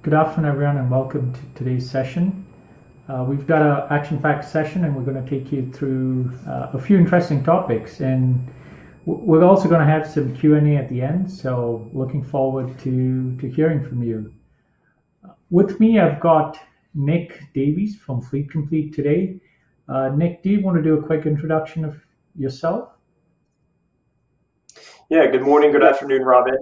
Good afternoon, everyone, and welcome to today's session. We've got an action-packed session, and we're going to take you through a few interesting topics. And we're also going to have some Q&A at the end, so looking forward to hearing from you. With me, I've got Nick Davies from Fleet Complete today. Nick, do you want to do a quick introduction of yourself? Yeah, good morning, good afternoon, Robin.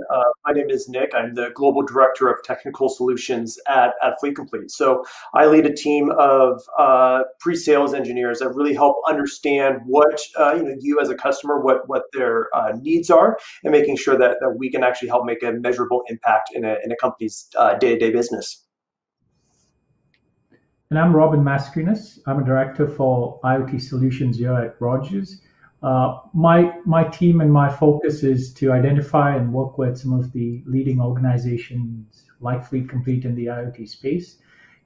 My name is Nick. I'm the Global Director of Technical Solutions at Fleet Complete. So I lead a team of pre-sales engineers that really help understand what you as a customer, what their needs are, and making sure that we can actually help make a measurable impact in a company's day-to-day business. And I'm Robin Mascarenhas. I'm a director for IoT solutions here at Rogers. My team and my focus is to identify and work with some of the leading organizations like Fleet Complete in the IoT space,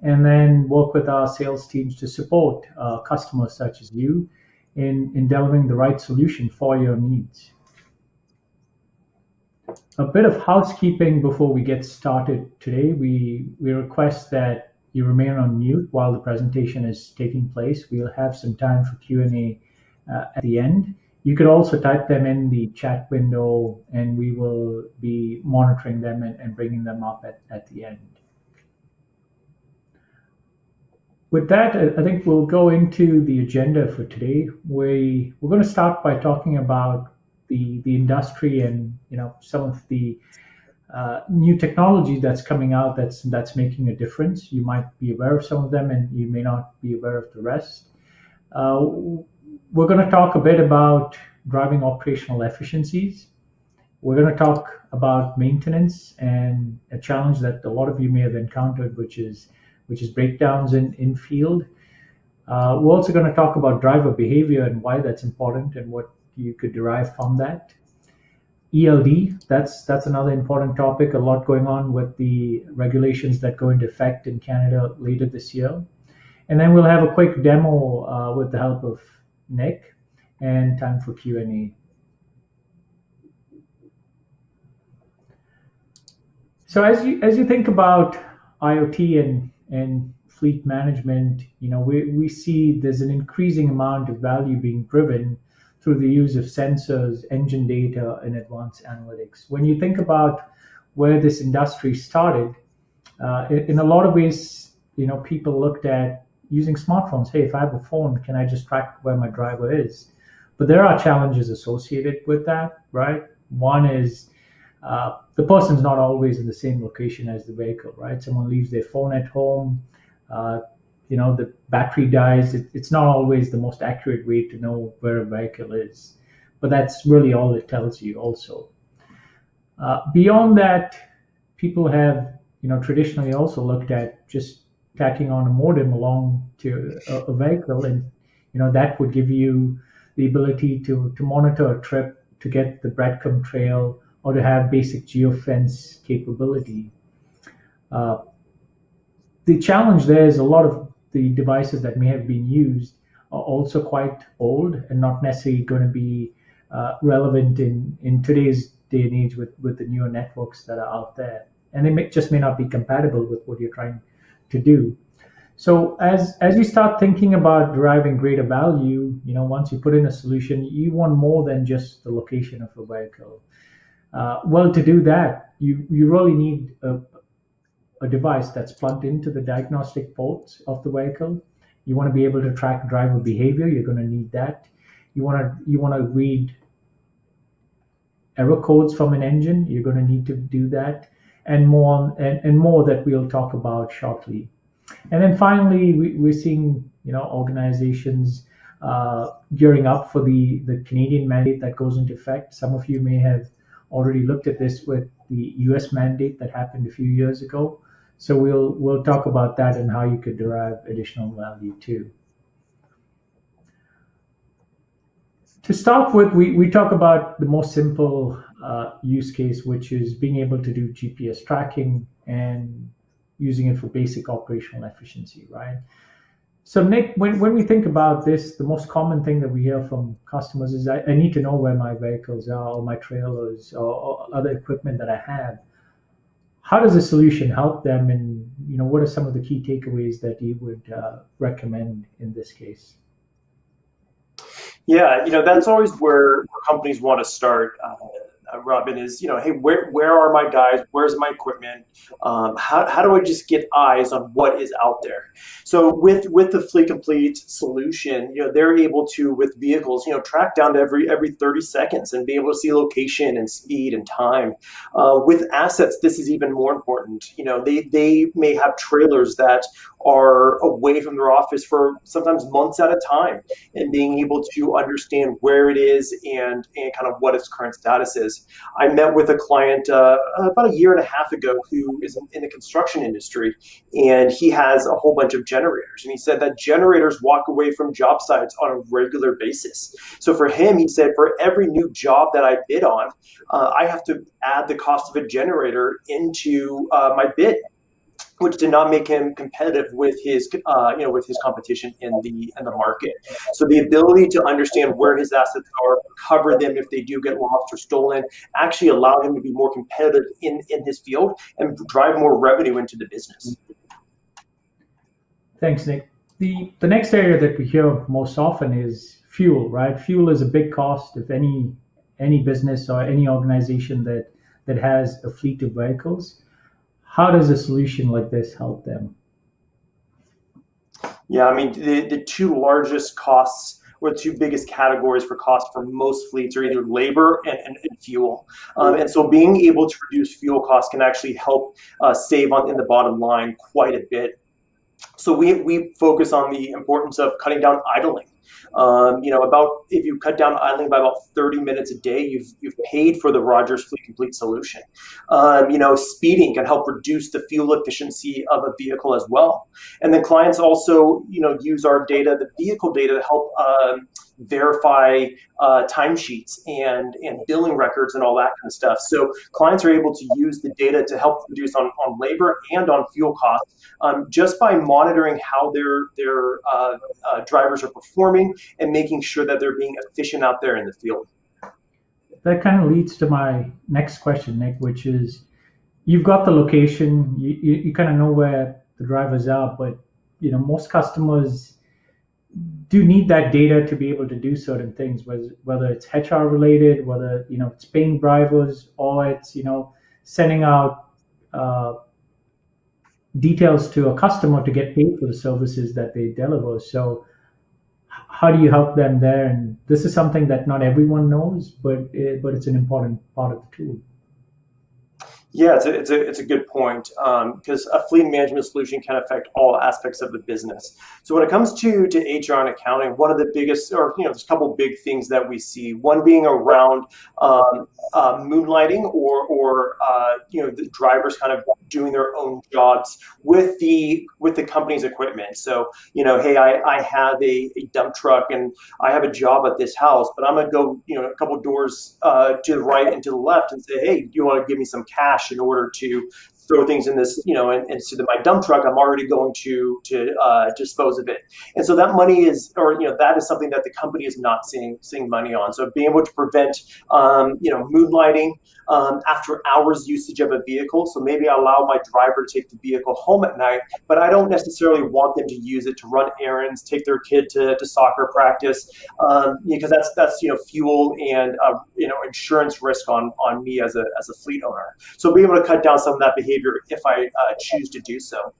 and then work with our sales teams to support customers such as you in delivering the right solution for your needs. A bit of housekeeping before we get started today. We request that you remain on mute while the presentation is taking place. We'll have some time for Q&A at the end. You could also type them in the chat window, and we will be monitoring them and bringing them up at the end. With that, I think we'll go into the agenda for today. We're going to start by talking about the industry and some of the new technology that's coming out that's making a difference. You might be aware of some of them, and you may not be aware of the rest. We're going to talk a bit about driving operational efficiencies. We're going to talk about maintenance and a challenge that a lot of you may have encountered, which is breakdowns in field. We're also going to talk about driver behavior and why that's important and what you could derive from that. ELD, that's another important topic. A lot going on with the regulations that go into effect in Canada later this year. And then we'll have a quick demo with the help of Nick, and time for Q&A. So as you think about IoT and fleet management, we see there's an increasing amount of value being driven through the use of sensors, engine data, and advanced analytics. When you think about where this industry started, in a lot of ways, people looked at using smartphones. Hey, if I have a phone, can I just track where my driver is? But there are challenges associated with that, right? One is the person's not always in the same location as the vehicle, right? Someone leaves their phone at home, the battery dies. It's not always the most accurate way to know where a vehicle is, but that's really all it tells you also. Beyond that, people have, traditionally also looked at just tacking on a modem along to a vehicle, and that would give you the ability to monitor a trip, to get the breadcrumb trail, or to have basic geofence capability. The challenge there is a lot of the devices that may have been used are also quite old and not necessarily going to be relevant in today's day and age with the newer networks that are out there, and they just may not be compatible with what you're trying to do. So as you start thinking about deriving greater value, once you put in a solution, you want more than just the location of a vehicle. Well, to do that, you really need a device that's plugged into the diagnostic ports of the vehicle. You want to be able to track driver behavior. You're going to need that. You want to read error codes from an engine. You're going to need to do that, and more that we'll talk about shortly. And then finally, we're seeing organizations gearing up for the Canadian mandate that goes into effect. Some of you may have already looked at this with the US mandate that happened a few years ago. So we'll talk about that and how you could derive additional value too. To start with, we talk about the most simple use case, which is being able to do GPS tracking and using it for basic operational efficiency, right? So Nick, when we think about this, the most common thing that we hear from customers is I need to know where my vehicles are, or my trailers, or other equipment that I have. how does the solution help them, and what are some of the key takeaways that you would recommend in this case? Yeah, that's always where companies want to start. Robin, is hey, where are my guys? Where's my equipment? How do I just get eyes on what is out there? So with the Fleet Complete solution, they're able to, with vehicles, track down to every 30 seconds and be able to see location and speed and time. With assets, this is even more important. They may have trailers that are away from their office for sometimes months at a time, and being able to understand where it is and kind of what its current status is. I met with a client about a year and a half ago who is in the construction industry, and he has a whole bunch of generators. And he said that generators walk away from job sites on a regular basis. So for him, he said, for every new job that I bid on, I have to add the cost of a generator into my bid, which did not make him competitive with his, with his competition in the market. So the ability to understand where his assets are, cover them if they do get lost or stolen, actually allow him to be more competitive in his field and drive more revenue into the business. Thanks, Nick. The next area that we hear most often is fuel, right? Fuel is a big cost of any business or any organization that has a fleet of vehicles. How does a solution like this help them? Yeah, I mean, the two largest costs, or the two biggest categories for cost for most fleets, are either labor and fuel. And so being able to reduce fuel costs can actually help save in the bottom line quite a bit. So we focus on the importance of cutting down idling. About, if you cut down idling by about 30 minutes a day, you've paid for the Rogers Fleet Complete solution. Speeding can help reduce the fuel efficiency of a vehicle as well. And then clients also, use our data, the vehicle data, to help verify timesheets and billing records and all that kind of stuff. So clients are able to use the data to help reduce on labor and on fuel costs, just by monitoring how their drivers are performing and making sure that they're being efficient out there in the field. That kind of leads to my next question, Nick, which is, you've got the location, you kind of know where the drivers are, but most customers do need that data to be able to do certain things, whether it's HR related, whether it's paying drivers, or it's sending out details to a customer to get paid for the services that they deliver. So how do you help them there? And this is something that not everyone knows, but it's an important part of the tool. Yeah, it's a good point, because a fleet management solution can affect all aspects of the business. So when it comes to HR and accounting, one of the biggest, or there's a couple big things that we see. One being around moonlighting, or the drivers kind of doing their own jobs with the company's equipment. So hey, I have a dump truck and I have a job at this house, but I'm gonna go a couple doors to the right and to the left and say, hey, do you want to give me some cash in order to throw things in this, and so that my dump truck, I'm already going to dispose of it. And so that money is, or that is something that the company is not seeing money on. So being able to prevent, moonlighting, after hours usage of a vehicle. So maybe I allow my driver to take the vehicle home at night, but I don't necessarily want them to use it to run errands, take their kid to soccer practice, because that's fuel and insurance risk on me as a fleet owner. So being able to cut down some of that behavior if I choose to do so.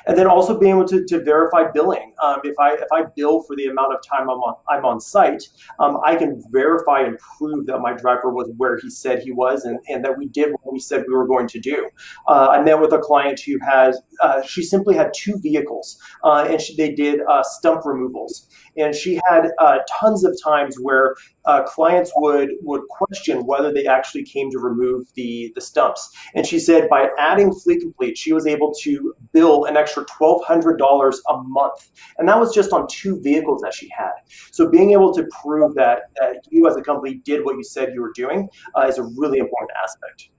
And then also being able to verify billing. If I bill for the amount of time I'm on site, I can verify and prove that my driver was where he said he was, and that we did what we said we were going to do. I met with a client who has, she simply had two vehicles, and they did stump removals. And she had tons of times where clients would question whether they actually came to remove the stumps. And she said by adding Fleet Complete, she was able to bill an extra $1,200 a month. And that was just on two vehicles that she had. So being able to prove that you as a company did what you said you were doing is a really important aspect.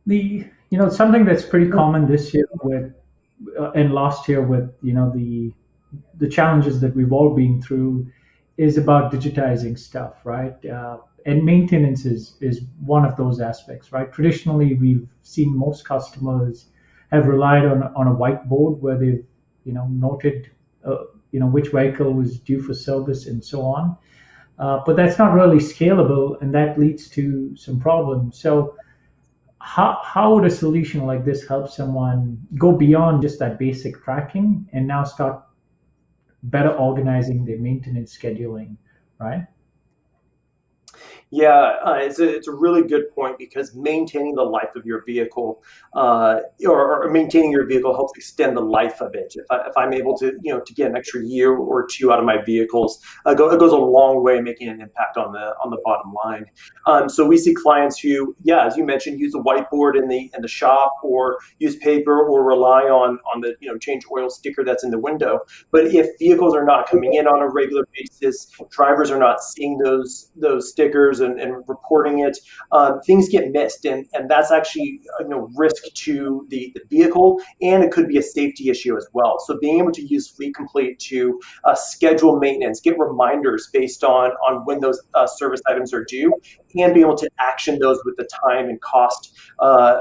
Something that's pretty common this year with and last year with the challenges that we've all been through is about digitizing stuff, right? and maintenance is one of those aspects, right? Traditionally, we've seen most customers have relied on a whiteboard where they've noted which vehicle was due for service and so on. But that's not really scalable, and that leads to some problems. So how would a solution like this help someone go beyond just that basic tracking and now start better organizing their maintenance scheduling, right? Yeah, it's a really good point because maintaining the life of your vehicle, or maintaining your vehicle helps extend the life of it. If I'm able to, to get an extra year or two out of my vehicles, it goes a long way making an impact on the bottom line. So we see clients who, yeah, as you mentioned, use a whiteboard in the shop, or use paper, or rely on the change oil sticker that's in the window. But if vehicles are not coming in on a regular basis, drivers are not seeing those stickers and reporting it, things get missed, and that's actually risk to the vehicle, and it could be a safety issue as well. So being able to use Fleet Complete to schedule maintenance, get reminders based on when those service items are due, and be able to action those with the time and cost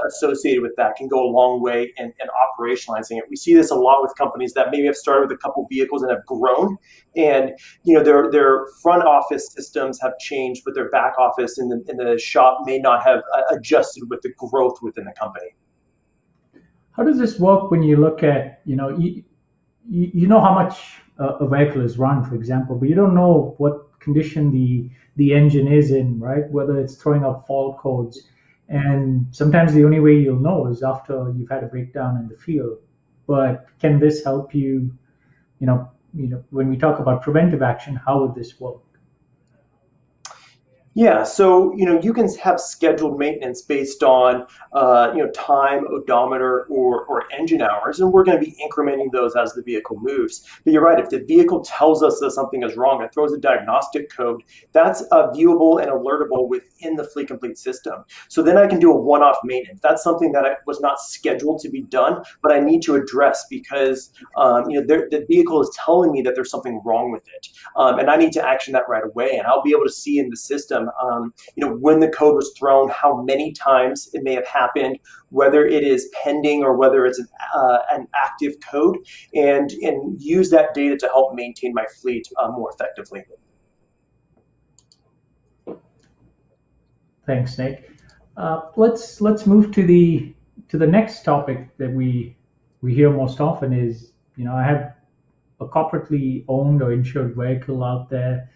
associated with that can go a long way in operationalizing it. We see this a lot with companies that maybe have started with a couple vehicles and have grown, and their front office systems have changed, but their back office in the shop may not have adjusted with the growth within the company. How does this work when you look at, you know how much a vehicle is run, for example, but you don't know what condition the engine is in, right? Whether it's throwing up fault codes. And sometimes the only way you'll know is after you've had a breakdown in the field. But can this help you, when we talk about preventive action, how would this work? Yeah, so you can have scheduled maintenance based on time, odometer, or engine hours, and we're going to be incrementing those as the vehicle moves. But you're right, if the vehicle tells us that something is wrong, it throws a diagnostic code, that's viewable and alertable within the Fleet Complete system. So then I can do a one-off maintenance. That's something that was not scheduled to be done, but I need to address because the vehicle is telling me that there's something wrong with it, and I need to action that right away. And I'll be able to see in the system when the code was thrown, how many times it may have happened, whether it is pending or whether it's an active code, and use that data to help maintain my fleet more effectively. Thanks, Nick. Let's move to the next topic that we hear most often is, I have a corporately owned or insured vehicle out there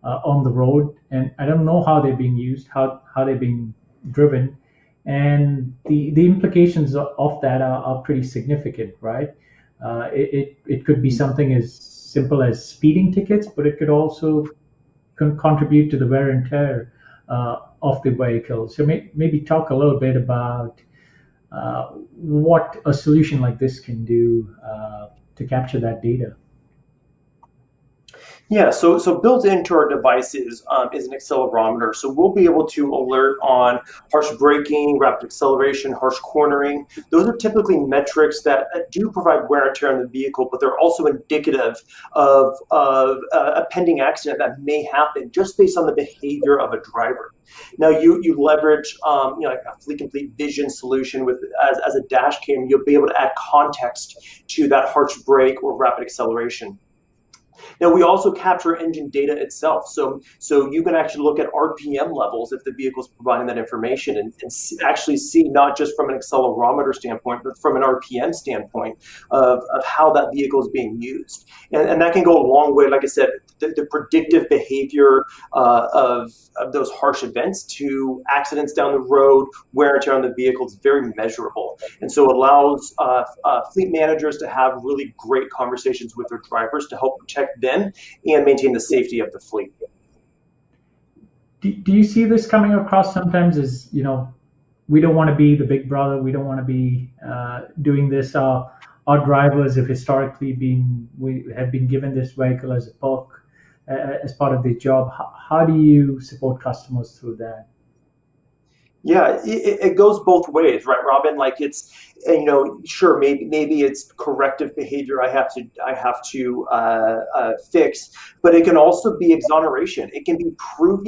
on the road, and I don't know how they're being used, how they're being driven, and the implications of that are pretty significant, right? It could be something as simple as speeding tickets, but it could also contribute to the wear and tear of the vehicle. So maybe talk a little bit about what a solution like this can do to capture that data. Yeah, so built into our devices is an accelerometer. So we'll be able to alert on harsh braking, rapid acceleration, harsh cornering. Those are typically metrics that do provide wear and tear on the vehicle, but they're also indicative of a pending accident that may happen just based on the behavior of a driver. Now you leverage like a Fleet Complete Vision solution with as a dash cam, you'll be able to add context to that harsh brake or rapid acceleration. Now, we also capture engine data itself. So you can actually look at RPM levels if the vehicle is providing that information, and actually see not just from an accelerometer standpoint, but from an RPM standpoint of how that vehicle is being used. And that can go a long way, like I said, the predictive behavior of those harsh events to accidents down the road, wear and tear on the vehicle is very measurable. And so it allows fleet managers to have really great conversations with their drivers to help protect them and maintain the safety of the fleet. Do you see this coming across sometimes as, we don't want to be the big brother, we don't want to be doing this. Our drivers have historically we have been given this vehicle as a perk, as part of their job. How do you support customers through that? Yeah, it goes both ways, right, Robin? Like it's, sure, maybe it's corrective behavior I have to fix, but it can also be exoneration. It can be proof,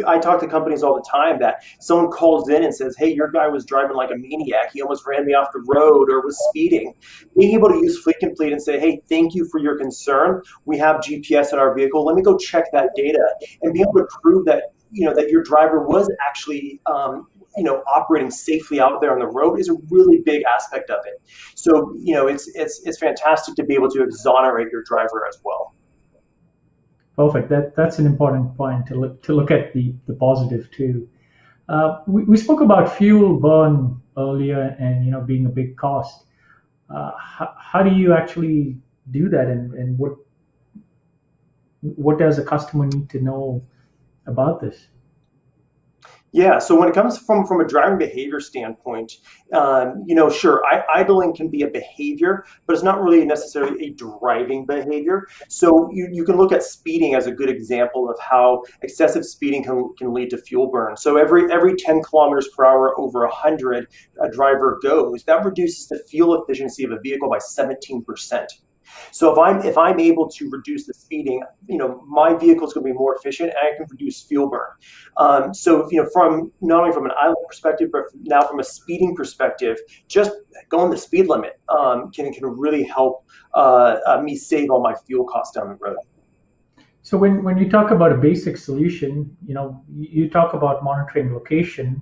I talk to companies all the time that someone calls in and says, "Hey, your guy was driving like a maniac. He almost ran me off the road or was speeding." Being able to use Fleet Complete and say, "Hey, thank you for your concern. We have GPS in our vehicle. Let me go check that data," and be able to prove that that your driver was actually operating safely out there on the road is a really big aspect of it. So it's fantastic to be able to exonerate your driver as well. Perfect. That's an important point to look at the positive too. We spoke about fuel burn earlier, and being a big cost. How do you actually do that, and what does a customer need to know about this? Yeah, so when it comes from a driving behavior standpoint, sure, idling can be a behavior, but it's not really necessarily a driving behavior. So you can look at speeding as a good example of how excessive speeding can lead to fuel burn. So every 10 kilometers per hour over 100 a driver goes, that reduces the fuel efficiency of a vehicle by 17%. So if I'm able to reduce the speeding, my vehicle is going to be more efficient and I can reduce fuel burn. So from not only from an idle perspective, but now from a speeding perspective, just going the speed limit can really help me save all my fuel costs down the road. So when you talk about a basic solution, you talk about monitoring location,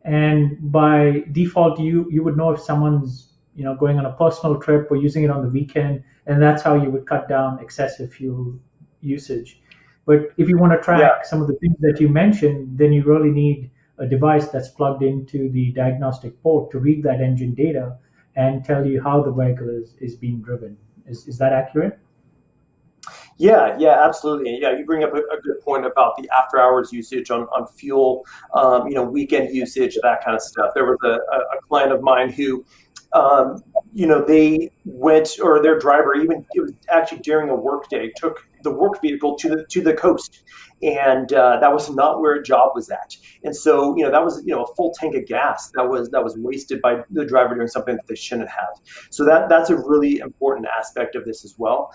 and by default, you would know if someone's going on a personal trip or using it on the weekend, and that's how you would cut down excessive fuel usage. But if you want to Yeah. track some of the things that you mentioned, then you really need a device that's plugged into the diagnostic port to read that engine data and tell you how the vehicle is being driven. Is that accurate? Yeah, yeah, absolutely. Yeah, you bring up a good point about the after hours usage on fuel, weekend usage, that kind of stuff. There was a client of mine who, they went, or their driver, even it was actually during a work day, took the work vehicle to the coast, and that was not where a job was at. And so that was a full tank of gas that was wasted by the driver doing something that they shouldn't have. So that's a really important aspect of this as well.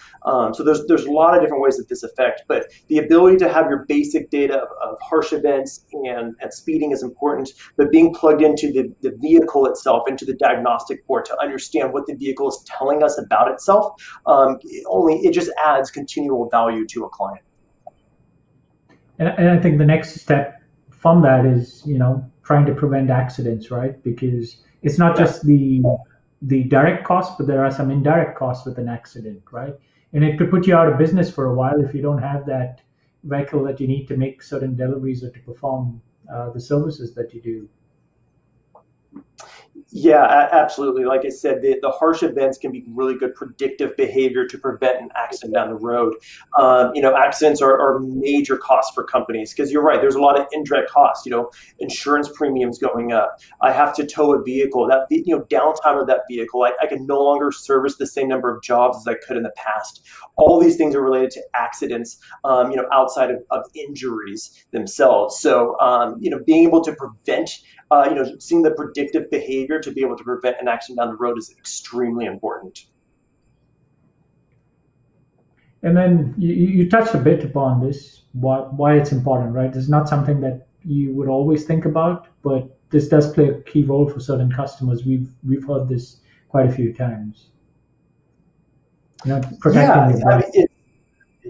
So there's a lot of different ways that this affects, but the ability to have your basic data of harsh events and speeding is important, but being plugged into the vehicle itself, into the diagnostic port to understand what the vehicle is telling us about itself, it just adds continual value to a client. And I think the next step from that is, trying to prevent accidents, right? Because it's not Yeah. just the direct cost, but there are some indirect costs with an accident, right? And it could put you out of business for a while if you don't have that vehicle that you need to make certain deliveries or to perform the services that you do. Yeah, absolutely. Like I said, the harsh events can be really good predictive behavior to prevent an accident down the road. Accidents are major costs for companies because you're right. There's a lot of indirect costs. Insurance premiums going up. I have to tow a vehicle. That downtime of that vehicle, I can no longer service the same number of jobs as I could in the past. All these things are related to accidents. Outside of injuries themselves. So being able to prevent seeing the predictive behavior to be able to prevent an accident down the road is extremely important. And then you touched a bit upon this, why it's important, right? It's not something that you would always think about, but this does play a key role for certain customers. We've heard this quite a few times. Protecting Yeah, your I brand. mean,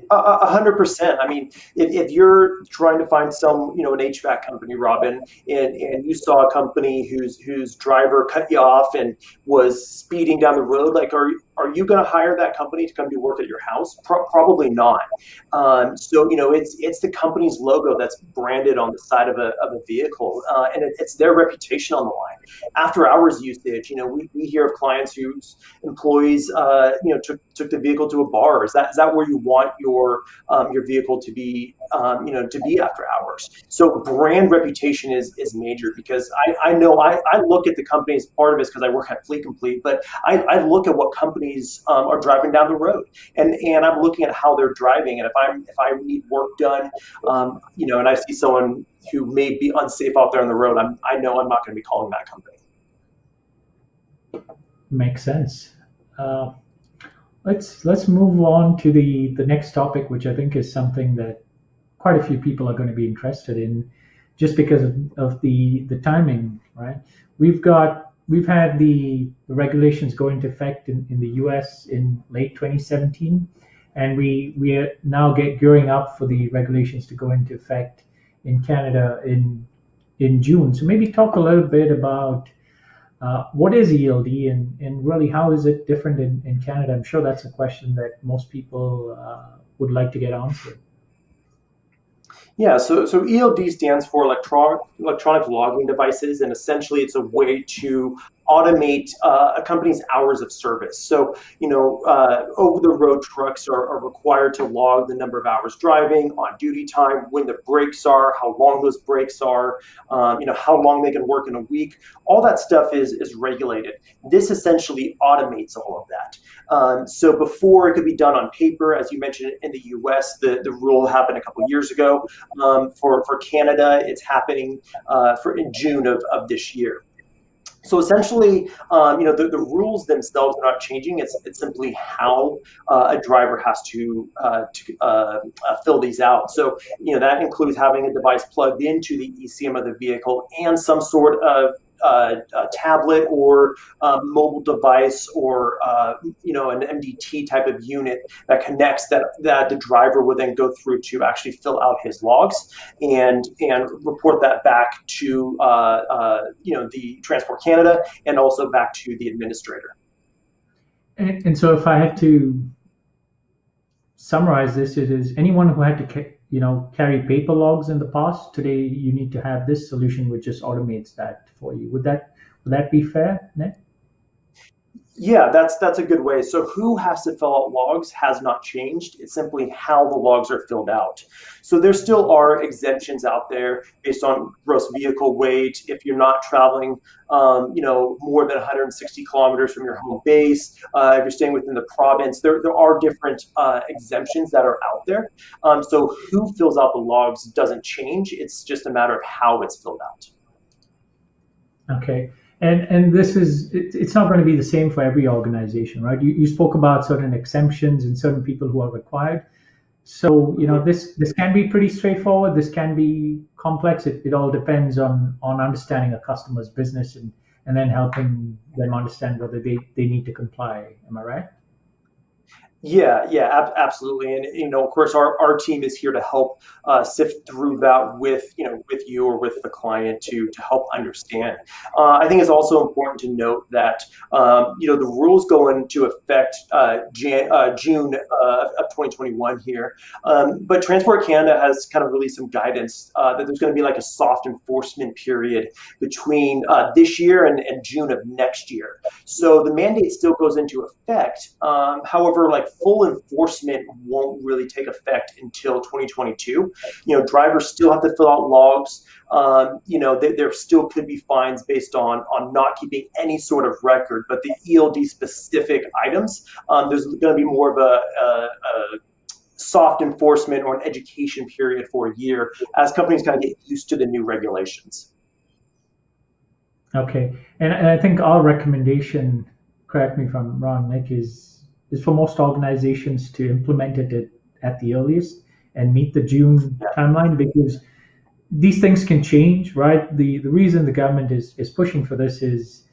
100%. I mean, if you're trying to find an HVAC company, Robin, and you saw a company whose driver cut you off and was speeding down the road, like, are you going to hire that company to come do work at your house? Probably not. So it's the company's logo that's branded on the side of a vehicle, and it's their reputation on the line. After hours usage, we hear of clients whose employees, took the vehicle to a bar. Is that where you want your vehicle to be after hours? So brand reputation is major because I know I look at the companies. Part of it is because I work at Fleet Complete, but I look at what companies are driving down the road, and I'm looking at how they're driving. And if I need work done, and I see someone who may be unsafe out there on the road, I know I'm not going to be calling that company. Makes sense. Uh, let's move on to the next topic, which I think is something that quite a few people are going to be interested in, just because of the timing, right? We've had the regulations go into effect in the U.S. in late 2017, and we are now gearing up for the regulations to go into effect in Canada in June. So maybe talk a little bit about what is ELD, and really how is it different in Canada? I'm sure that's a question that most people would like to get answered. Yeah, so ELD stands for electronic logging devices, and essentially it's a way to automate a company's hours of service. So, over-the-road trucks are required to log the number of hours driving, on duty time, when the breaks are, how long those breaks are, how long they can work in a week. All that stuff is regulated. This essentially automates all of that. So before it could be done on paper, as you mentioned in the U.S., the rule happened a couple years ago. For Canada, it's happening for in June of this year. So essentially, the rules themselves are not changing. It's simply how a driver has to fill these out. So that includes having a device plugged into the ECM of the vehicle and some sort of a tablet or mobile device or an MDT type of unit that connects that the driver will then go through to actually fill out his logs and report that back to the Transport Canada and also back to the administrator. And so, if I had to summarize this, it is anyone who had to carry paper logs in the past. Today, you need to have this solution which just automates that for you. Would that be fair, Nick? Yeah, that's a good way. So who has to fill out logs has not changed. It's simply how the logs are filled out. So there still are exemptions out there based on gross vehicle weight. If you're not traveling, more than 160 kilometers from your home base, if you're staying within the province, there are different exemptions that are out there. So who fills out the logs doesn't change. It's just a matter of how it's filled out. Okay. And this is it's not going to be the same for every organization, right? You spoke about certain exemptions and certain people who are required. So this can be pretty straightforward. This can be complex. It all depends on understanding a customer's business and then helping them understand whether they need to comply. Am I right? Yeah, absolutely. And of course, our team is here to help sift through that with you or with the client to help understand. I think it's also important to note that the rules go into effect June of 2021 here, but Transport Canada has kind of released some guidance that there's going to be like a soft enforcement period between this year and June of next year. So the mandate still goes into effect. However, like full enforcement won't really take effect until 2022. Drivers still have to fill out logs. There still could be fines based on not keeping any sort of record, but the ELD specific items, there's going to be more of a soft enforcement or an education period for a year as companies kind of get used to the new regulations. Okay. And I think our recommendation, correct me if I'm wrong, Nick, is for most organizations to implement it at the earliest and meet the June timeline, because these things can change, right? The reason the government is pushing for this is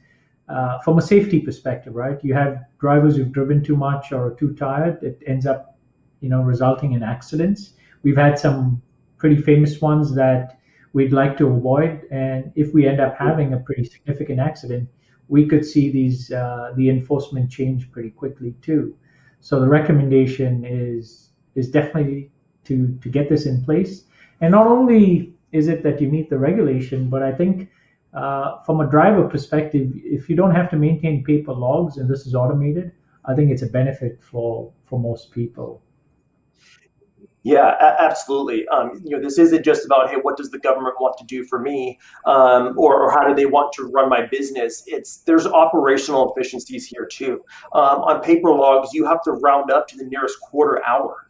from a safety perspective, right? You have drivers who've driven too much or are too tired. It ends up, resulting in accidents. We've had some pretty famous ones that we'd like to avoid, and if we end up having a pretty significant accident, we could see the enforcement change pretty quickly too. So the recommendation is definitely to get this in place. And not only is it that you meet the regulation, but I think from a driver perspective, if you don't have to maintain paper logs and this is automated, I think it's a benefit for most people. Yeah, absolutely. This isn't just about, hey, what does the government want to do for me, or how do they want to run my business? There's operational efficiencies here too. On paper logs, you have to round up to the nearest quarter hour.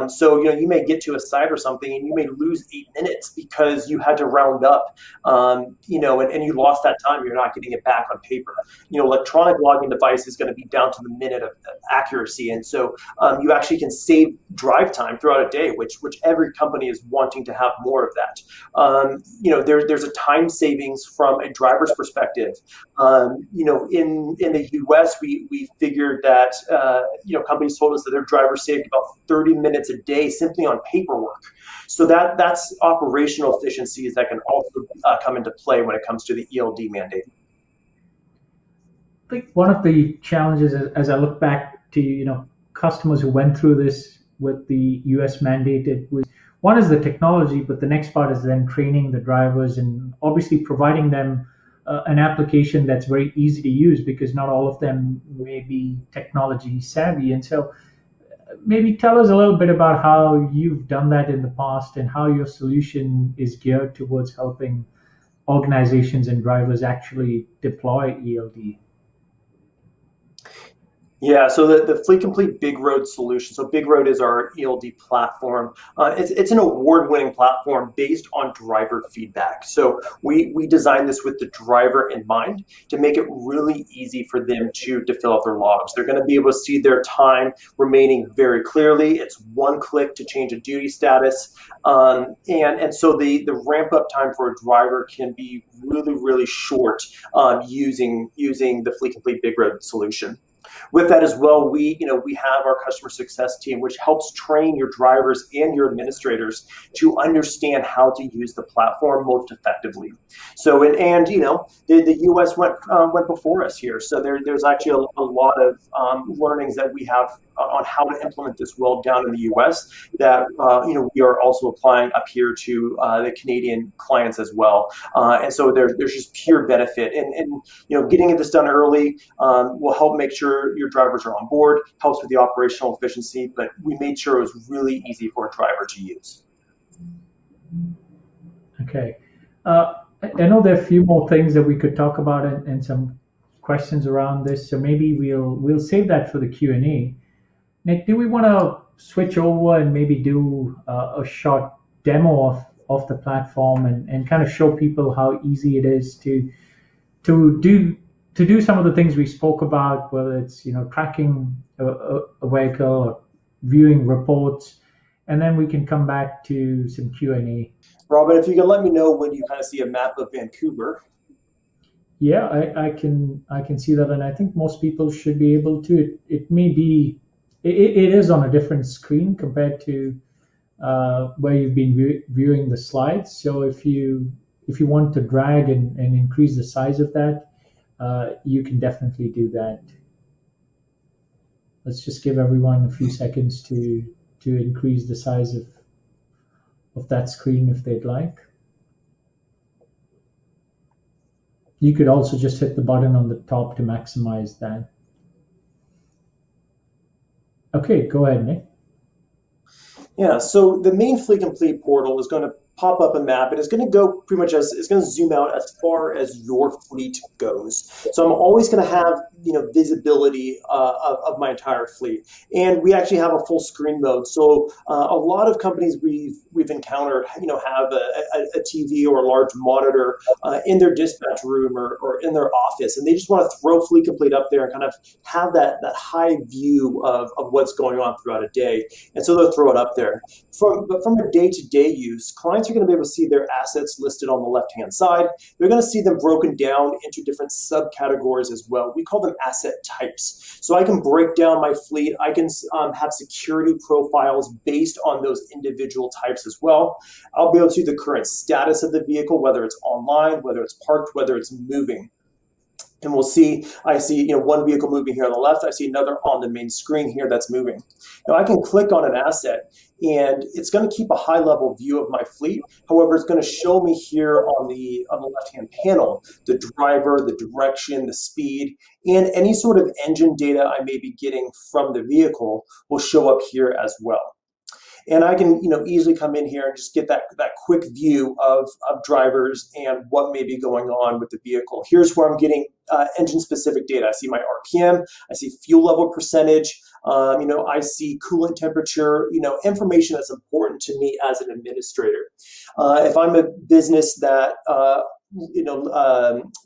So you may get to a site or something, and you may lose 8 minutes because you had to round up, and you lost that time. You're not getting it back on paper. Electronic logging device is going to be down to the minute of accuracy, and so you actually can save drive time throughout throughout a day, which every company is wanting to have more of that. There's a time savings from a driver's perspective. In the U.S., we figured that companies told us that their drivers saved about 30 minutes a day simply on paperwork. So that's operational efficiencies that can also come into play when it comes to the ELD mandate. I think one of the challenges, as I look back to customers who went through this with the U.S. mandated, was one is the technology, but the next part is then training the drivers and obviously providing them an application that's very easy to use, because not all of them may be technology savvy. And so maybe tell us a little bit about how you've done that in the past and how your solution is geared towards helping organizations and drivers actually deploy ELD. Yeah, so the Fleet Complete Big Road solution. So Big Road is our ELD platform. It's an award-winning platform based on driver feedback. So we designed this with the driver in mind to make it really easy for them to fill out their logs. They're going to be able to see their time remaining very clearly. It's one click to change a duty status. And so the ramp up time for a driver can be really, really short using the Fleet Complete Big Road solution. With that as well, we have our customer success team, which helps train your drivers and your administrators to understand how to use the platform most effectively. So, the U.S. went before us here. So there's actually a lot of learnings that we have on how to implement this well down in the U.S. that we are also applying up here to the Canadian clients as well. And so there's just pure benefit, and getting this done early will help make sure your drivers are on board, helps with the operational efficiency, but we made sure it was really easy for a driver to use. Okay. I know there are a few more things that we could talk about and some questions around this, so maybe we'll save that for the Q&A. Nick, do we want to switch over and maybe do a short demo of the platform and kind of show people how easy it is to do some of the things we spoke about, whether it's tracking a vehicle or viewing reports, and then we can come back to some Q&A. Robin, if you can let me know when you kind of see a map of Vancouver. Yeah, I can see that, and I think most people should be able to. It may be, it is on a different screen compared to where you've been viewing the slides. So if you want to drag and increase the size of that, you can definitely do that. Let's just give everyone a few seconds to increase the size of that screen if they'd like. You could also just hit the button on the top to maximize that. Okay, go ahead, Nick. Yeah, so the main Fleet Complete portal is going to pop up a map, and it's going to go pretty much it's going to zoom out as far as your fleet goes. So I'm always going to have visibility of my entire fleet, and we actually have a full screen mode. So a lot of companies we've encountered have a TV or a large monitor in their dispatch room or in their office, and they just want to throw Fleet Complete up there and kind of have that high view of what's going on throughout a day, and so they'll throw it up there. But from a day-to-day use, clients are going to be able to see their assets listed on the left-hand side. They're going to see them broken down into different subcategories as well. We call them asset types. So I can break down my fleet. I can have security profiles based on those individual types as well. I'll be able to see the current status of the vehicle, whether it's online, whether it's parked, whether it's moving. And I see one vehicle moving here on the left. I see another on the main screen here that's moving. Now I can click on an asset, and it's going to keep a high level view of my fleet. However, it's going to show me here on the left-hand panel the driver, the direction, the speed, and any sort of engine data I may be getting from the vehicle will show up here as well. And I can easily come in here and just get that quick view of drivers and what may be going on with the vehicle. Here's where I'm getting engine-specific data. I see my RPM, I see fuel level percentage, I see coolant temperature, information that's important to me as an administrator. If I'm a business that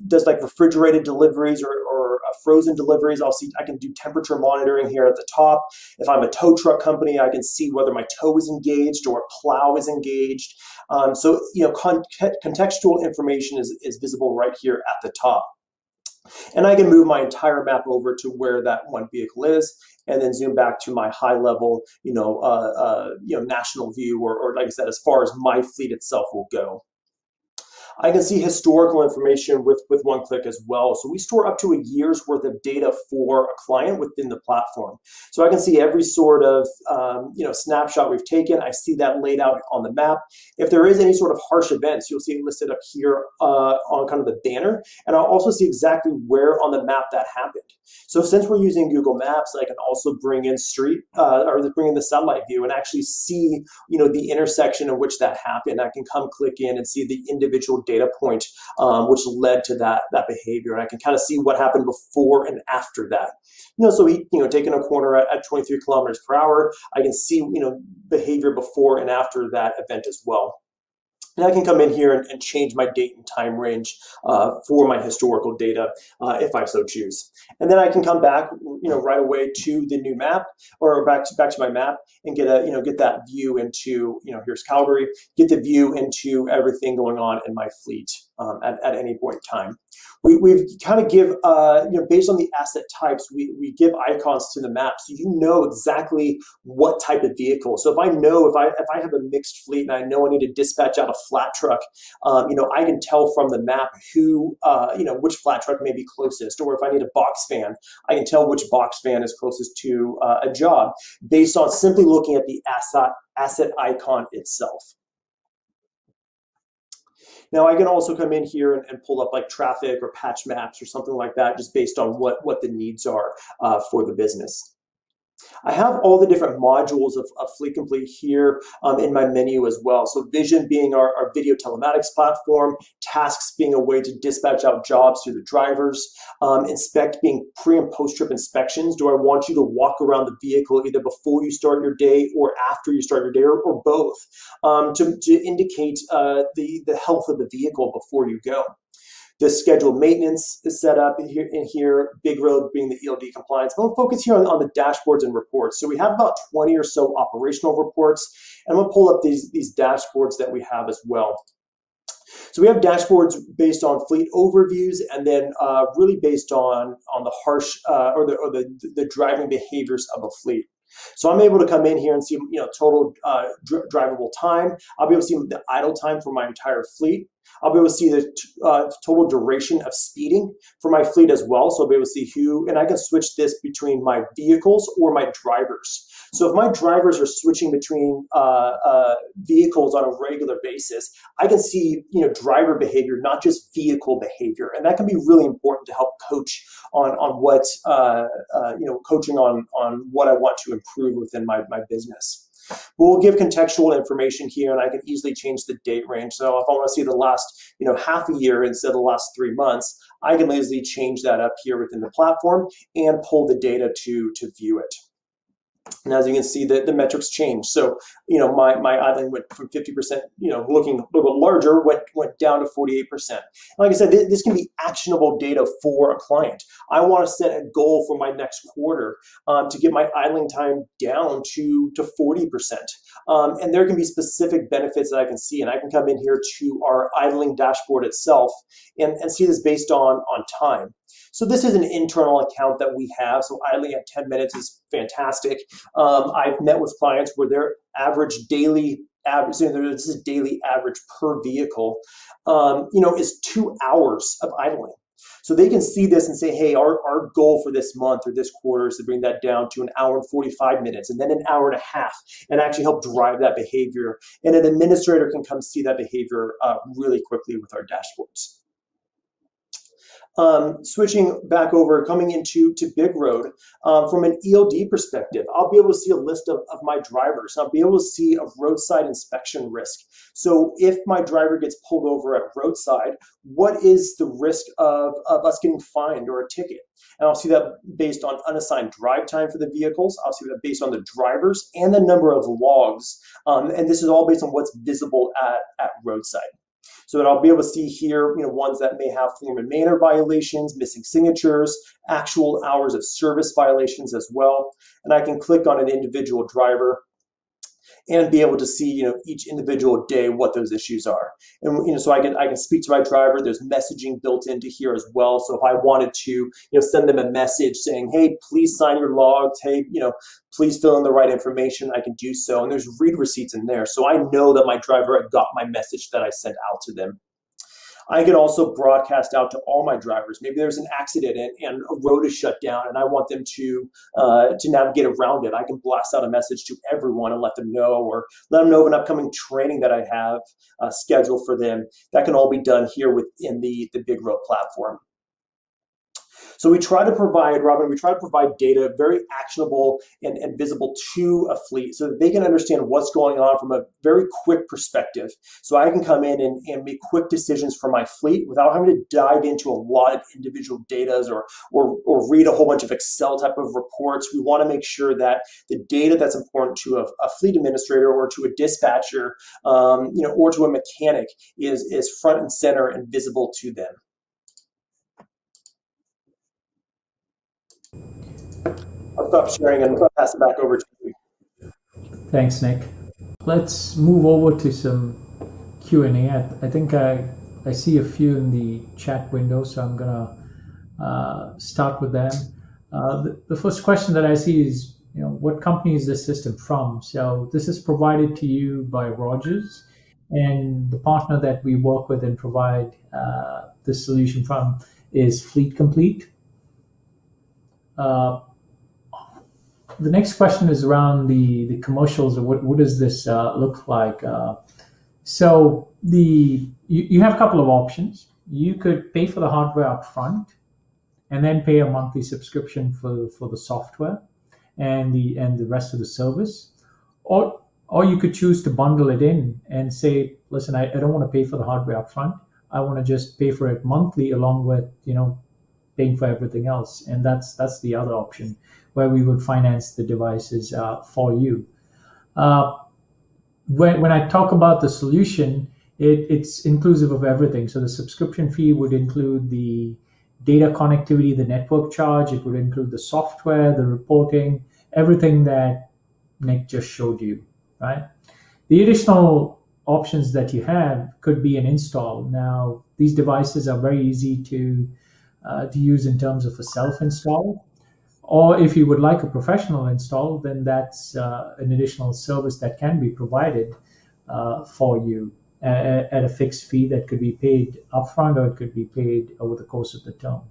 does like refrigerated deliveries or frozen deliveries, I can do temperature monitoring here at the top. If I'm a tow truck company, I can see whether my tow is engaged or a plow is engaged. So contextual information is visible right here at the top. And I can move my entire map over to where that one vehicle is, and then zoom back to my high level, national view, or like I said, as far as my fleet itself will go. I can see historical information with one click as well. So we store up to a year's worth of data for a client within the platform. So I can see every sort of snapshot we've taken. I see that laid out on the map. If there is any sort of harsh events, you'll see it listed up here on kind of the banner. And I'll also see exactly where on the map that happened. So since we're using Google Maps, I can also bring in bring in the satellite view and actually see the intersection in which that happened. I can come click in and see the individual data point which led to that behavior, and I can kind of see what happened before and after that. So he taking a corner at 23 kilometers per hour. I can see behavior before and after that event as well. And I can come in here and change my date and time range for my historical data if I so choose. And then I can come back, right away to the new map, or back to my map, and get that view into, here's Calgary, get the view into everything going on in my fleet at any point in time. We've kind of give, based on the asset types, we give icons to the map, so you know exactly what type of vehicle. So if I have a mixed fleet and I know I need to dispatch out a flat truck, I can tell from the map who, which flat truck may be closest, or if I need a box fan, I can tell which box fan is closest to a job based on simply looking at the asset icon itself. Now I can also come in here and pull up like traffic or patch maps or something like that, just based on what the needs are for the business. I have all the different modules of Fleet Complete here in my menu as well. So Vision being our video telematics platform, Tasks being a way to dispatch out jobs to the drivers, Inspect being pre and post trip inspections. Do I want you to walk around the vehicle either before you start your day or after you start your day, or both, to indicate the health of the vehicle before you go. The scheduled maintenance is set up in here, Big Road being the ELD compliance. I'm going to focus here on the dashboards and reports. So we have about 20 or so operational reports, and I'm going to pull up these dashboards that we have as well. So we have dashboards based on fleet overviews, and then really based on the harsh or the driving behaviors of a fleet. So I'm able to come in here and see total drivable time. I'll be able to see the idle time for my entire fleet. I'll be able to see the total duration of speeding for my fleet as well. So I'll be able to see and I can switch this between my vehicles or my drivers. So if my drivers are switching between vehicles on a regular basis, I can see driver behavior, not just vehicle behavior, and that can be really important to help coach on what coaching on what I want to improve within my business. But we'll give contextual information here, and I can easily change the date range. So if I want to see the last half a year instead of the last 3 months, I can easily change that up here within the platform and pull the data to view it. And as you can see, the metrics change. So, my idling went from 50%, looking a little bit larger, went down to 48%. Like I said, this can be actionable data for a client. I want to set a goal for my next quarter to get my idling time down to 40%. And there can be specific benefits that I can see. And I can come in here to our idling dashboard itself and see this based on time. So this is an internal account that we have. So idling at 10 minutes is fantastic. I've met with clients where their daily average, this is daily average per vehicle, is 2 hours of idling. So they can see this and say, hey, our goal for this month or this quarter is to bring that down to 1 hour and 45 minutes, and then 1 hour and a half, and actually help drive that behavior. And an administrator can come see that behavior really quickly with our dashboards. Switching back over, coming into Big Road, from an ELD perspective, I'll be able to see a list of my drivers. I'll be able to see a roadside inspection risk. So if my driver gets pulled over at roadside, what is the risk of us getting fined or a ticket? And I'll see that based on unassigned drive time for the vehicles. I'll see that based on the drivers and the number of logs. And this is all based on what's visible at roadside. So that I'll be able to see here, ones that may have form and manner violations, missing signatures, actual hours of service violations as well. And I can click on an individual driver and be able to see, each individual day what those issues are. And, so I can speak to my driver. There's messaging built into here as well. So if I wanted to, send them a message saying, hey, please sign your logs. Hey, please fill in the right information, I can do so. And there's read receipts in there. So I know that my driver got my message that I sent out to them. I can also broadcast out to all my drivers. Maybe there's an accident and a road is shut down, and I want them to navigate around it. I can blast out a message to everyone and let them know, or let them know of an upcoming training that I have scheduled for them. That can all be done here within the Big Road platform. So we try to provide, Robin, data very actionable and visible to a fleet so that they can understand what's going on from a very quick perspective. So I can come in and make quick decisions for my fleet without having to dive into a lot of individual data or read a whole bunch of Excel type of reports. We want to make sure that the data that's important to a fleet administrator or to a dispatcher, or to a mechanic is front and center and visible to them. I'll stop sharing and pass it back over to you. Thanks, Nick. Let's move over to some Q&A. I think I see a few in the chat window, so I'm gonna start with them. The first question that I see is, what company is this system from? So this is provided to you by Rogers, and the partner that we work with and provide this solution from is Fleet Complete. The next question is around the commercials, or what does this look like? So you have a couple of options. You could pay for the hardware up front and then pay a monthly subscription for the software and the rest of the service. Or you could choose to bundle it in and say, listen, I don't want to pay for the hardware up front. I want to just pay for it monthly along with, paying for everything else. And that's the other option, where we would finance the devices for you. When I talk about the solution, it's inclusive of everything. So the subscription fee would include the data connectivity, the network charge. It would include the software, the reporting, everything that Nick just showed you, right? The additional options that you have could be an install. Now, these devices are very easy to use in terms of a self-install. Or if you would like a professional install, then that's an additional service that can be provided for you at a fixed fee that could be paid upfront, or it could be paid over the course of the term.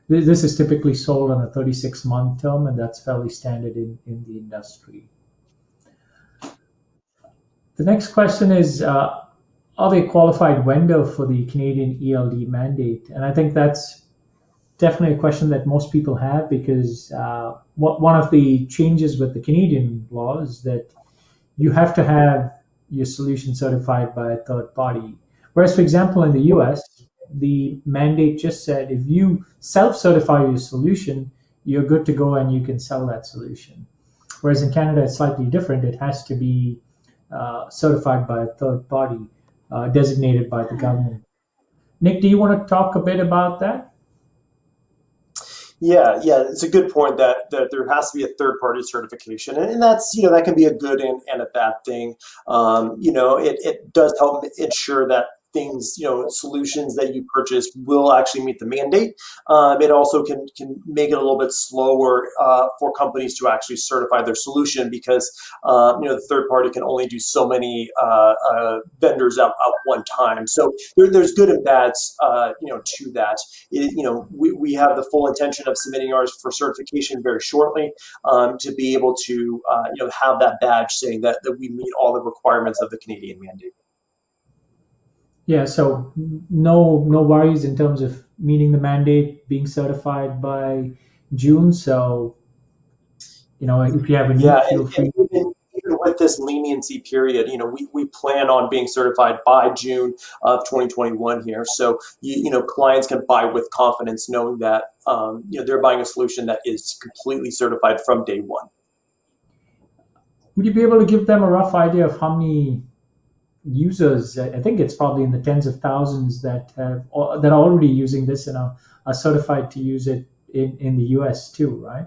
This is typically sold on a 36-month term, and that's fairly standard in the industry. The next question is, are they a qualified vendor for the Canadian ELD mandate? And I think that's definitely a question that most people have, because one of the changes with the Canadian law is that you have to have your solution certified by a third party. Whereas, for example, in the US, the mandate just said if you self-certify your solution, you're good to go and you can sell that solution. Whereas in Canada, it's slightly different. It has to be certified by a third party, designated by the government. Nick, do you want to talk a bit about that? Yeah, it's a good point that there has to be a third-party certification, and that's that can be a good and a bad thing. It does help ensure that things, solutions that you purchase will actually meet the mandate. It also can make it a little bit slower for companies to actually certify their solution, because the third party can only do so many vendors at one time. So there's good and bads, to that. We have the full intention of submitting ours for certification very shortly, to be able to have that badge saying that we meet all the requirements of the Canadian mandate. Yeah, so no worries in terms of meeting the mandate, being certified by June. So, if you have a need, feel free. Even with this leniency period, we plan on being certified by June of 2021 here. So, clients can buy with confidence, knowing that they're buying a solution that is completely certified from day one. Would you be able to give them a rough idea of how many users. I think it's probably in the tens of thousands that are already using this and are certified to use it in the US too, right?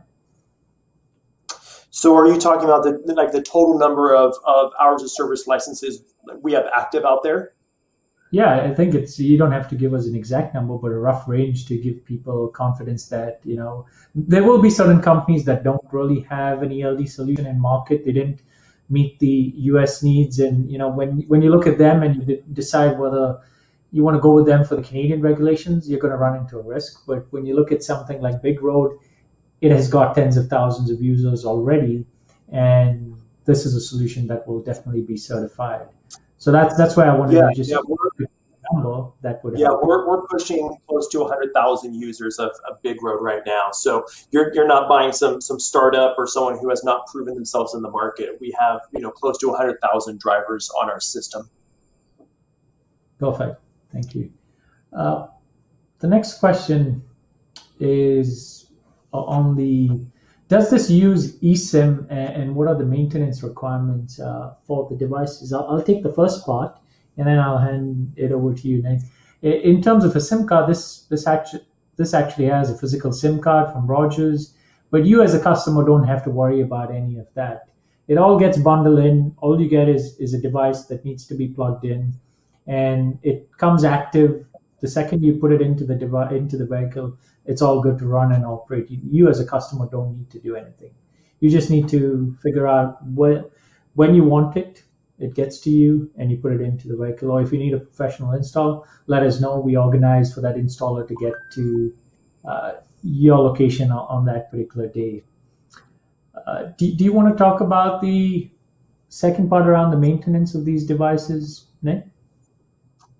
So are you talking about the total number of hours of service licenses we have active out there? Yeah, I think it's you don't have to give us an exact number, but a rough range to give people confidence that there will be certain companies that don't really have an ELD solution in market. They didn't meet the US needs, and when you look at them and you decide whether you want to go with them for the Canadian regulations, you're going to run into a risk. But when you look at something like Big Road, it has got tens of thousands of users already, and this is a solution that will definitely be certified. So that's why I wanted Yeah, to just yeah, number that would yeah, help. we're pushing close to 100,000 users of Big Road right now. So you're not buying some startup or someone who has not proven themselves in the market. We have close to 100,000 drivers on our system. Perfect. Thank you. Uh, the next question is on the does this use eSIM and what are the maintenance requirements for the devices? I'll take the first part and then I'll hand it over to you, Nick. In terms of a SIM card, this actually has a physical SIM card from Rogers, but you as a customer don't have to worry about any of that. It all gets bundled in. All you get is a device that needs to be plugged in, and it comes active the second you put it into the vehicle. It's all good to run and operate. You as a customer don't need to do anything. You just need to figure out when you want it. It gets to you and you put it into the vehicle. Or if you need a professional install, let us know. We organize for that installer to get to your location on that particular day. Do you want to talk about the second part around the maintenance of these devices, Nick?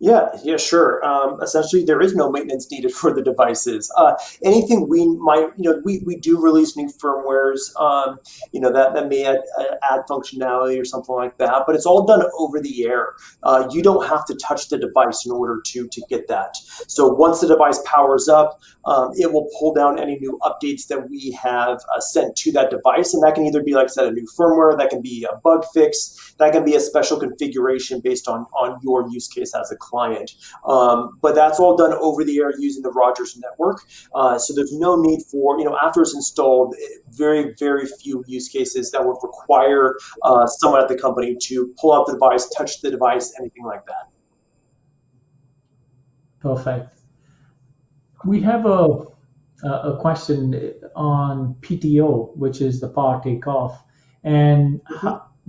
Yeah, sure. Essentially, there is no maintenance needed for the devices. Anything we might, we do release new firmwares, that may add functionality or something like that, but it's all done over the air. You don't have to touch the device in order to get that. So once the device powers up, it will pull down any new updates that we have sent to that device, and that can either be, like I said, a new firmware, that can be a bug fix, that can be a special configuration based on your use case as a client. But that's all done over the air using the Rogers network. So there's no need for, after it's installed, very, very few use cases that would require someone at the company to pull out the device, touch the device, anything like that. Perfect. We have a question on PTO, which is the power takeoff, and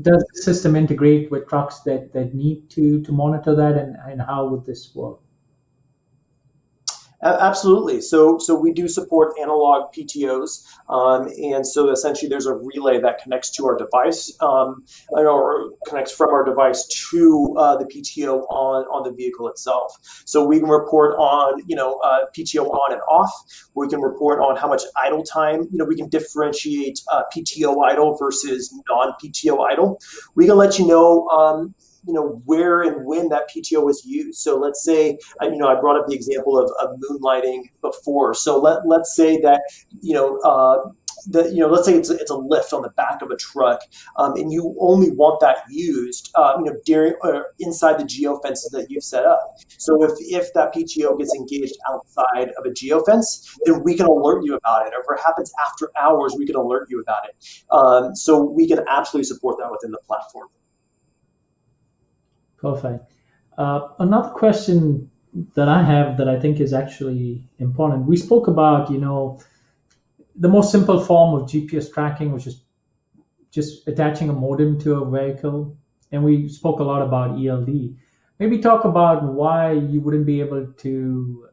does the system integrate with trucks that need to monitor that, and how would this work? Absolutely. So we do support analog PTOs, and so essentially there's a relay that connects to our device, or connects from our device to the PTO on the vehicle itself. So we can report on PTO on and off. We can report on how much idle time. We can differentiate PTO idle versus non-PTO idle. We can let you know. Where and when that PTO is used. So let's say, I brought up the example of moonlighting before. So let's say that, let's say it's a lift on the back of a truck, and you only want that used, during or inside the geofences that you've set up. So if that PTO gets engaged outside of a geofence, then we can alert you about it. Or if it happens after hours, we can alert you about it. So we can absolutely support that within the platform. Perfect. Another question that I have that I think is actually important. We spoke about, the most simple form of GPS tracking, which is just attaching a modem to a vehicle. And we spoke a lot about ELD. Maybe talk about why you wouldn't be able to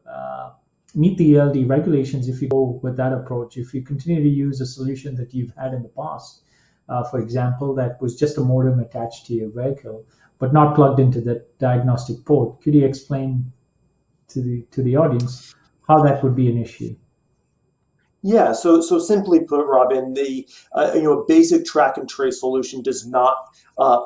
meet the ELD regulations if you go with that approach. If you continue to use a solution that you've had in the past, for example, that was just a modem attached to your vehicle, but not plugged into the diagnostic port. Could you explain to the audience how that would be an issue? Yeah, so simply put, Robin, the a basic track and trace solution does not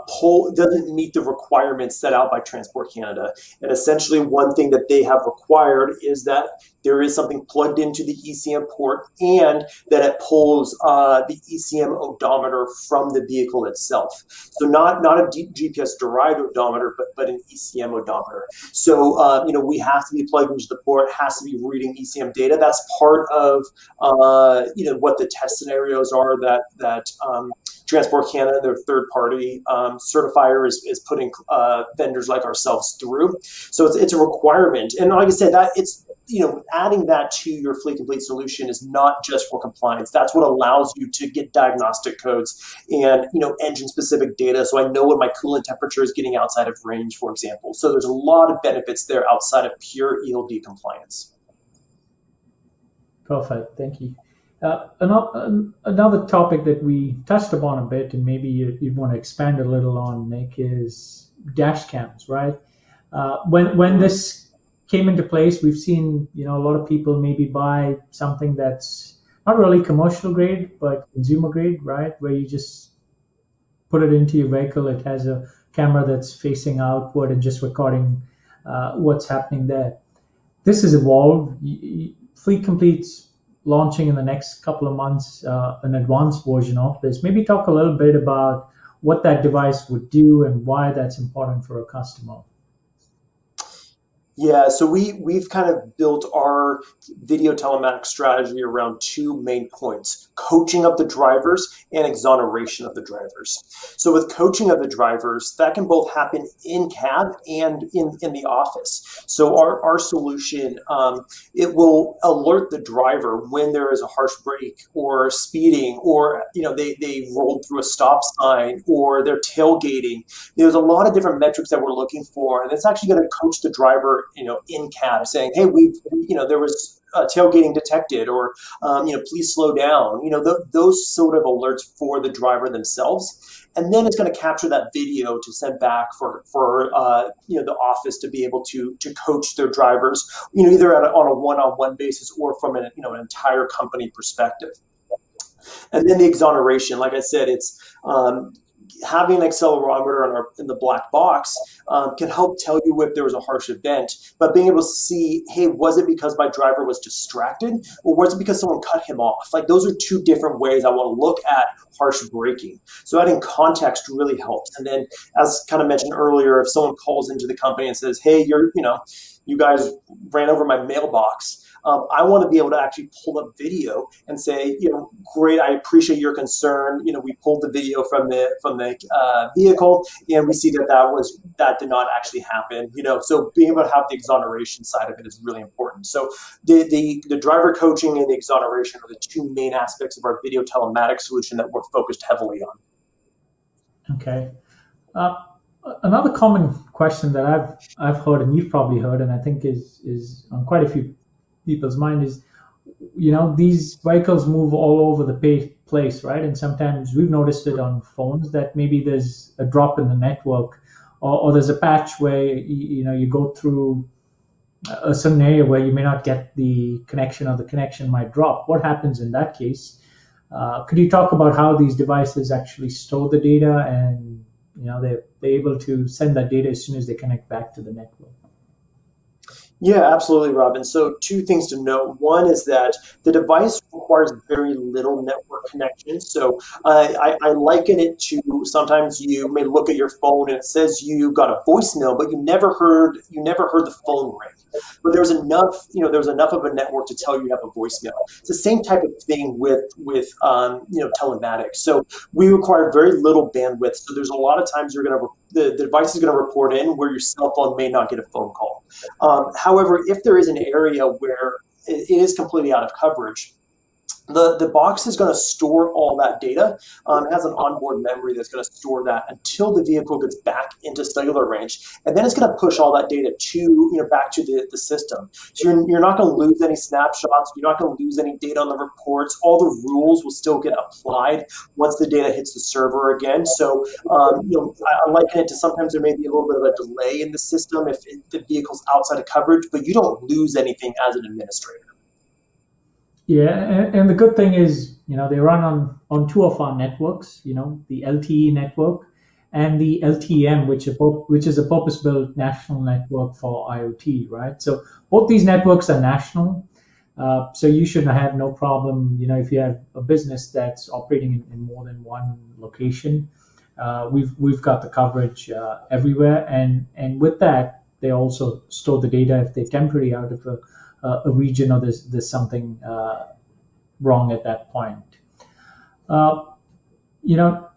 pull doesn't meet the requirements set out by Transport Canada. And essentially, one thing that they have required is that there is something plugged into the ECM port, and that it pulls the ECM odometer from the vehicle itself. So not a GPS derived odometer, but an ECM odometer. So we have to be plugged into the port, has to be reading ECM data. That's part of what the test scenarios are that Transport Canada, their third party certifier, is putting vendors like ourselves through. So it's a requirement. And like I said, that it's adding that to your Fleet Complete solution is not just for compliance. That's what allows you to get diagnostic codes and engine specific data. So I know when my coolant temperature is getting outside of range, for example. So there's a lot of benefits there outside of pure ELD compliance. Perfect. Thank you. Another topic that we touched upon a bit, and maybe you'd want to expand a little on, Nick, is dash cams, right? When this came into place, we've seen a lot of people maybe buy something that's not really commercial grade, but consumer grade, right? Where you just put it into your vehicle. It has a camera that's facing outward and just recording what's happening there. This has evolved. Fleet Complete's launching in the next couple of months an advanced version of this. Maybe talk a little bit about what that device would do and why that's important for a customer. Yeah, so we've kind of built our video telematics strategy around two main points: coaching of the drivers and exoneration of the drivers. So with coaching of the drivers, that can both happen in cab and in the office. So our solution, it will alert the driver when there is a harsh brake or speeding, or they rolled through a stop sign, or they're tailgating. There's a lot of different metrics that we're looking for, and it's actually going to coach the driver in cab, saying, hey, there was tailgating detected, or please slow down. Those sort of alerts for the driver themselves, and then it's going to capture that video to send back for the office to be able to coach their drivers, either on a one-on-one basis or from an entire company perspective. And then the exoneration, like I said, it's having an accelerometer in the black box can help tell you if there was a harsh event, but being able to see, hey, was it because my driver was distracted, or was it because someone cut him off? Like, those are two different ways I want to look at harsh braking. So adding context really helps. And then, as kind of mentioned earlier, if someone calls into the company and says, hey, you guys ran over my mailbox, I want to be able to actually pull up video and say, great, I appreciate your concern. We pulled the video from the vehicle, and we see that did not actually happen. So being able to have the exoneration side of it is really important. So the driver coaching and the exoneration are the two main aspects of our video telematics solution that we're focused heavily on. Okay. Another common question that I've heard, and you've probably heard, and I think is on quite a few people's mind, is these vehicles move all over the place, right? And sometimes we've noticed it on phones that maybe there's a drop in the network, or there's a patch where you go through a certain area where you may not get the connection, or the connection might drop. What happens in that case? Could you talk about how these devices actually store the data, and they're able to send that data as soon as they connect back to the network? Yeah, absolutely, Robin. So two things to note. One is that the device requires very little network connection. So I liken it to, sometimes you may look at your phone and it says you got a voicemail, but you never heard the phone ring. But there's enough of a network to tell you have a voicemail. It's the same type of thing with telematics. So we require very little bandwidth. So there's a lot of times the device is going to report in where your cell phone may not get a phone call. However, if there is an area where it is completely out of coverage, the box is going to store all that data. It has an onboard memory that's going to store that until the vehicle gets back into cellular range, and then it's going to push all that data back to the system. So you're not going to lose any snapshots. You're not going to lose any data on the reports. All the rules will still get applied once the data hits the server again. So I liken it to, sometimes there may be a little bit of a delay in the system if the vehicle's outside of coverage, but you don't lose anything as an administrator. Yeah, and the good thing is, they run on two of our networks. The LTE network and the LTM, which is a purpose-built national network for IoT, right? So both these networks are national. So you should have no problem, if you have a business that's operating in more than one location. We've got the coverage everywhere, and with that, they also store the data if they're temporarily out of a region, or there's something wrong at that point. Uh, you know,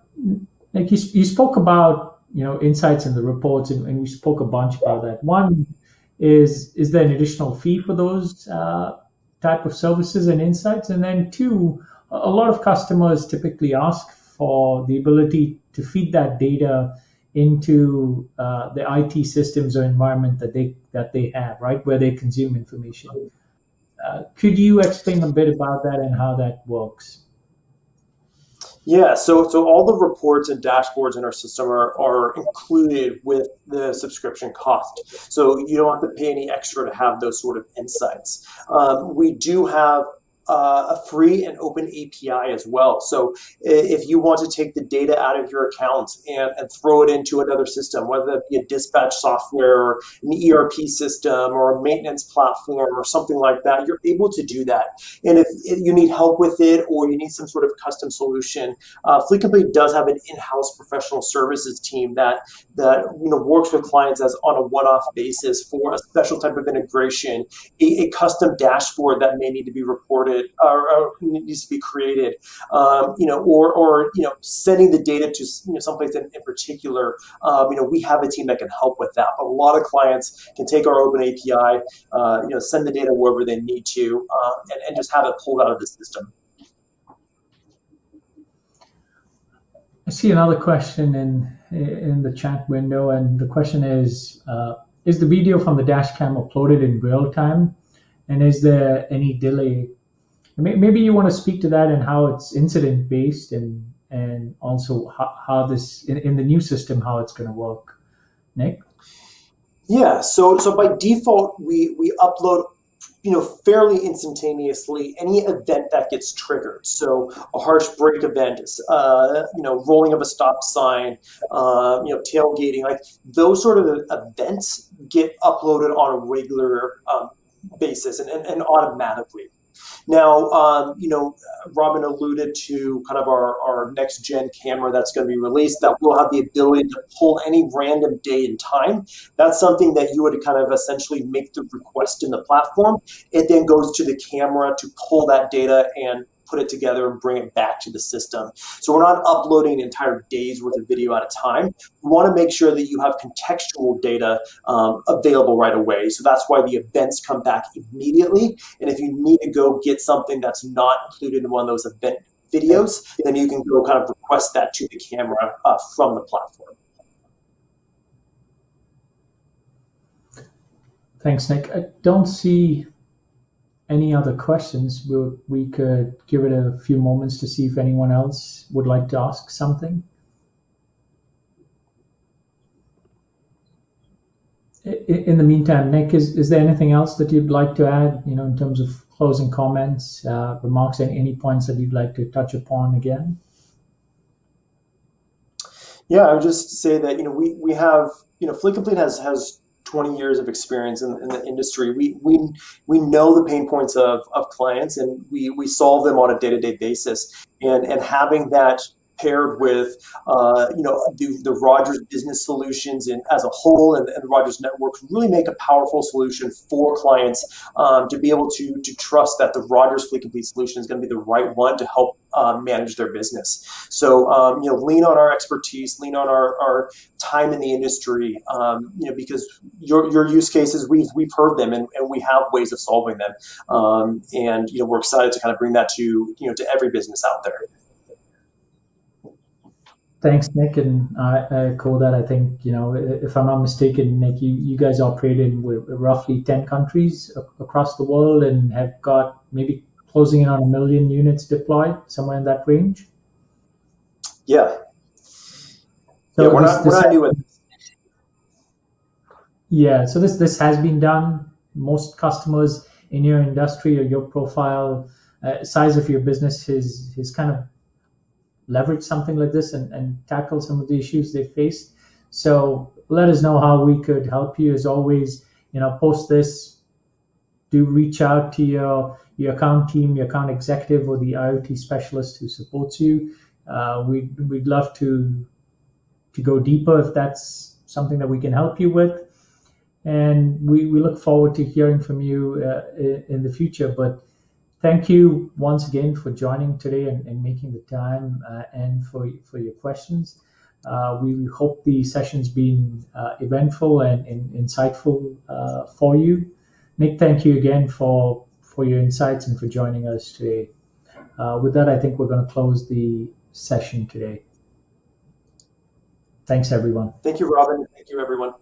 like you spoke about, insights in the reports, and we spoke a bunch about that. One is there an additional fee for those type of services and insights? And then two, a lot of customers typically ask for the ability to feed that data into the IT systems or environment that they have, right, where they consume information. Could you explain a bit about that and how that works? Yeah, so all the reports and dashboards in our system are included with the subscription cost. So you don't have to pay any extra to have those sort of insights. We do have a free and open API as well. So if you want to take the data out of your account and throw it into another system, whether that be a dispatch software or an ERP system or a maintenance platform or something like that, you're able to do that. And if you need help with it or you need some sort of custom solution, Fleet Complete does have an in-house professional services team that works with clients as on a one-off basis for a special type of integration, a custom dashboard that may need to be reported or needs to be created, or sending the data to someplace in particular. We have a team that can help with that. But a lot of clients can take our open API, send the data wherever they need to, and just have it pulled out of the system. I see another question in the chat window, and the question is the video from the dash cam uploaded in real time, and is there any delay? Maybe you want to speak to that and how it's incident based, and also how this in the new system, how it's going to work. Nick? Yeah, so by default, we upload fairly instantaneously any event that gets triggered. So a harsh brake event, rolling of a stop sign, tailgating, like those sort of events get uploaded on a regular basis and automatically. Now, Robin alluded to kind of our next gen camera that's going to be released that will have the ability to pull any random day and time. That's something that you would kind of essentially make the request in the platform. It then goes to the camera to pull that data and put it together and bring it back to the system. So we're not uploading an entire day's worth of video at a time. We want to make sure that you have contextual data available right away. So that's why the events come back immediately. And if you need to go get something that's not included in one of those event videos, then you can go kind of request that to the camera from the platform. Thanks, Nick. I don't see any other questions. We could give it a few moments to see if anyone else would like to ask something. In the meantime, Nick, is there anything else that you'd like to add, in terms of closing comments, remarks, and any points that you'd like to touch upon again? Yeah, I would just say that, we have, Fleet Complete has 20 years of experience in the industry. We know the pain points of clients, and we solve them on a day-to-day basis. And having that paired with the Rogers business solutions and as a whole, and the Rogers networks really make a powerful solution for clients to be able to trust that the Rogers Fleet Complete solution is going to be the right one to help manage their business. So lean on our expertise, lean on our time in the industry, because your use cases, we've heard them, and we have ways of solving them, and we're excited to kind of bring that to every business out there. Thanks, Nick, and I echo that. I think, if I'm not mistaken, Nick, you guys operate in roughly 10 countries across the world and have got maybe closing in on 1 million units deployed, somewhere in that range. Yeah. So yeah, we're not new at this. Yeah, so this has been done. Most customers in your industry or your profile size of your business has kind of leverage something like this and tackle some of the issues they face. So let us know how we could help you. As always, post this, do reach out to your account team, your account executive, or the IoT specialist who supports you. We'd love to go deeper if that's something that we can help you with. And we look forward to hearing from you in the future. But thank you once again for joining today and making the time and for your questions. We hope the session's been eventful and insightful for you. Nick, thank you again for your insights and for joining us today. With that, I think we're going to close the session today. Thanks, everyone. Thank you, Robin. Thank you, everyone.